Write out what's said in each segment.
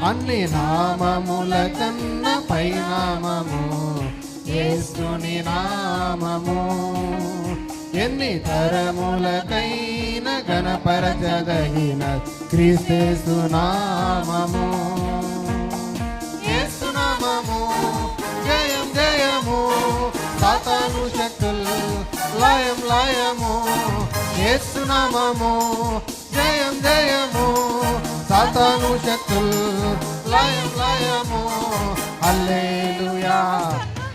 అన్ని నామముల కన్న పైనామము యేసుని నామము. ఎన్ని తరములకైన గణపరచదగిన క్రీస్తు నామము. యేసు నామము జయం జయము, సాతాను శక్తులు లయం లయము. యేసు నామము జయం జయము, సాతాను శక్తులు లయం లయము. హల్లెలూయా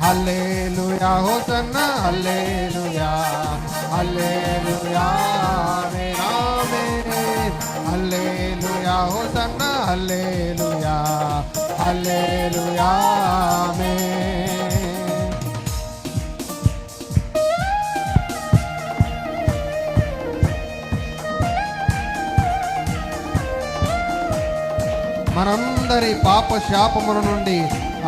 హల్లెలూయా హోసన్నా హల్లెలూయా హల్లెలూయా ఆమేన్ ఆమేన్. హల్లెలూయా హోసన్నా హల్లెలూయా హల్లెలూయా ఆమేన్. మనందరి పాప శాపముల నుండి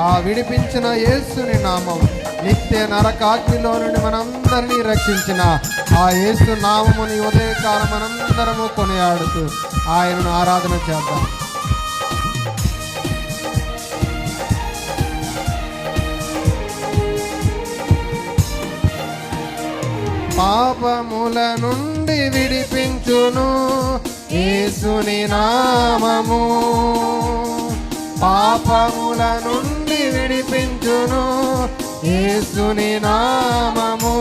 ఆ విడిపించిన యేసుని నామం, నిత్య నరకాగ్నిలో నుండి మనందరినీ రక్షించిన ఆ యేసు నామముని ఉదయకాలం మనందరము కొనియాడుతూ ఆయనను ఆరాధన చేద్దాం. పాపముల నుండి విడిపించును యేసుని నామము. పాపముల నుండి విడిపించును యేసుని నామము.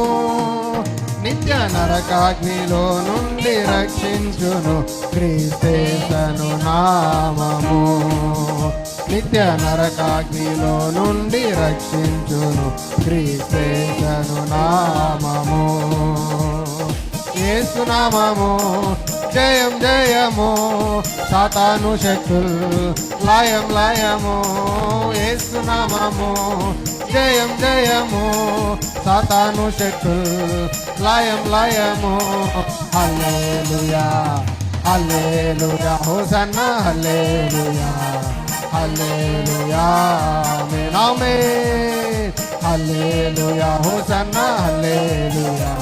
నిత్య నరకాగ్నిలో నుండి రక్షించును క్రీస్తు నామము. నిత్య నరకాగ్నిలో నుండి రక్షించును క్రీస్తు నామము. యేసు నామము జయం జయము, సాతాను శక్తులు లయం లయము. యేసు నామము జయం జయము, సాతాను శక్తులు లయం లయము. హల్లెలూయా హల్లెలూయా హోసన్నా హల్లెలూయా హల్లెలూయా ఆమేన్ ఆమేన్. హల్లెలూయా హోసన్నా హల్లెలూయా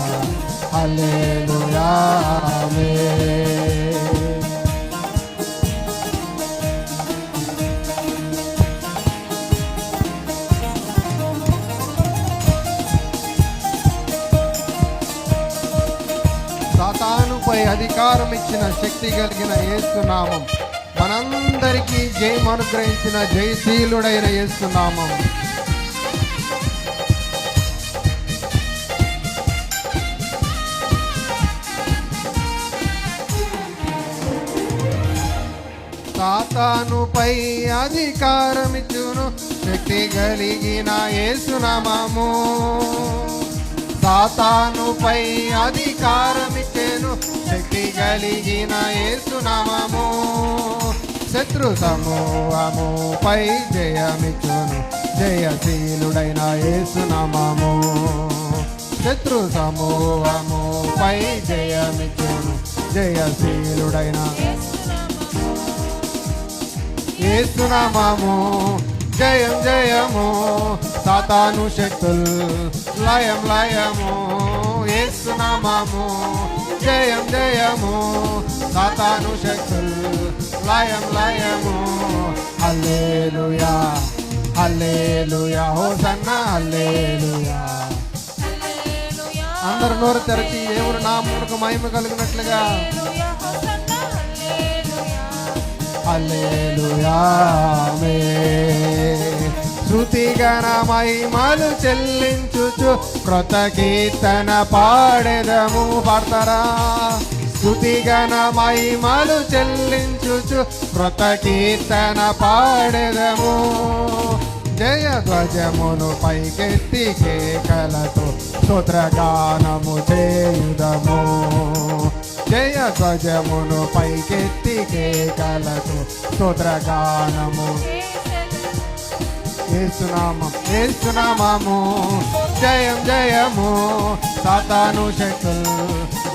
హల్లెలూయా ఆమేన్. సాతానుపై అధికారం ఇచ్చిన శక్తి కలిగిన యేసు నామం, మనందరికీ జయం అనుగ్రహించిన జయశీలుడైన యేసు నామం. సాతానుపై అధికారమిచ్చును శక్తి కలిగిన యేసు నామము. సాతానుపై అధికారమిచ్చెను శక్తి కలిగిన యేసు నామము. శత్రు సమూహముపై జయమిచ్చును జయశీలుడైన యేసు నామము. శత్రు సమూహముపై జయమిచ్చును జయశీలుడైన యేసు నామము. జయం జయము, సాతాను శక్తులు లయం లయము. యేసు నామము జయం జయము, సాతాను శక్తులు లయం లయము. హల్లెలూయా హల్లెలూయా హోసన్నా హల్లెలూయా. అందరు నోరు తెరచి దేవుని నామమునకు మహిమ కలిగినట్లుగా హల్లెలూయా ఆమేన్. శృతి గణ మహిమలు చెల్లించుచు క్రొత్త కీర్తన పాడెదము. పాడతారా? శృతి గణ మహిమలు చెల్లించుచు క్రొత్త కీర్తన పాడెదము. జయ ధ్వజమును పైకెత్తి కేకలతో స్తోత్రగానము చేయుదము. జయ ధ్వజమును పైకెత్తి కేకలతో స్తోత్రగానము. యేసునామం యేసునామము జయం జయము, సాతాను శక్తులు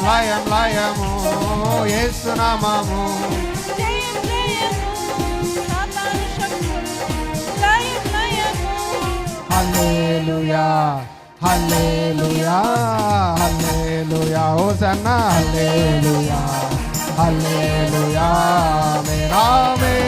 లయం లయము. యేసునామము హల్లెలూయా హల్లెలూయా హల్లెలూయా హోసన్నా హల్లెలూయా హల్లెలూయా ఆమేన్ ఆమేన్.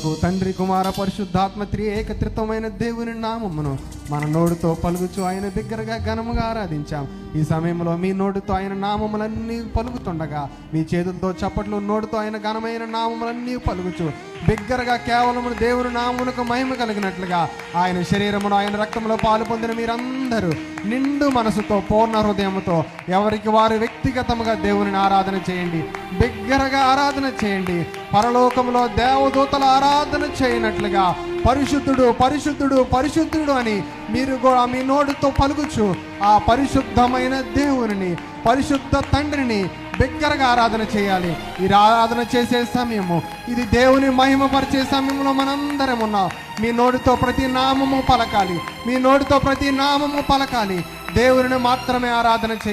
కొరకు తండ్రి కుమార పరిశుద్ధాత్మ త్రియేకత్రితమైన దేవుని నామమును మన నోటితో పలుకుచు ఆయన బిగ్గరగా ఘనముగా ఆరాధించాం. ఈ సమయంలో మీ నోటితో ఆయన నామములన్నీ పలుకుతుండగా, మీ చేతులతో చప్పట్లు నోటితో ఆయన ఘనమైన నామములన్నీ పలుకుచు బిగ్గరగా కేవలము దేవుని నామమునకు మహిమ కలిగినట్లుగా ఆయన శరీరమును ఆయన రక్తంలో పాలు పొందిన మీరందరూ నిండు మనసుతో పూర్ణ హృదయముతో ఎవరికి వారు వ్యక్తిగతముగా దేవుని ఆరాధన చేయండి. బిగ్గరగా ఆరాధన చేయండి. పరలోకములో దేవదూతల ఆరాధన చేయనట్లుగా పరిశుద్ధుడు పరిశుద్ధుడు పరిశుద్ధుడు అని మీరు కూడా మీ నోటితో పలుకుచు ఆ పరిశుద్ధమైన దేవుని, పరిశుద్ధ తండ్రిని బిగ్గరగా ఆరాధన చేయాలి. ఈ ఆరాధన చేసే సమయము ఇది దేవుని మహిమపరిచే సమయంలో మనందరం ఉన్నాం. మీ నోటితో ప్రతి నామము పలకాలి. మీ నోటితో ప్రతి నామము పలకాలి. దేవుని మాత్రమే ఆరాధన చేయాలి.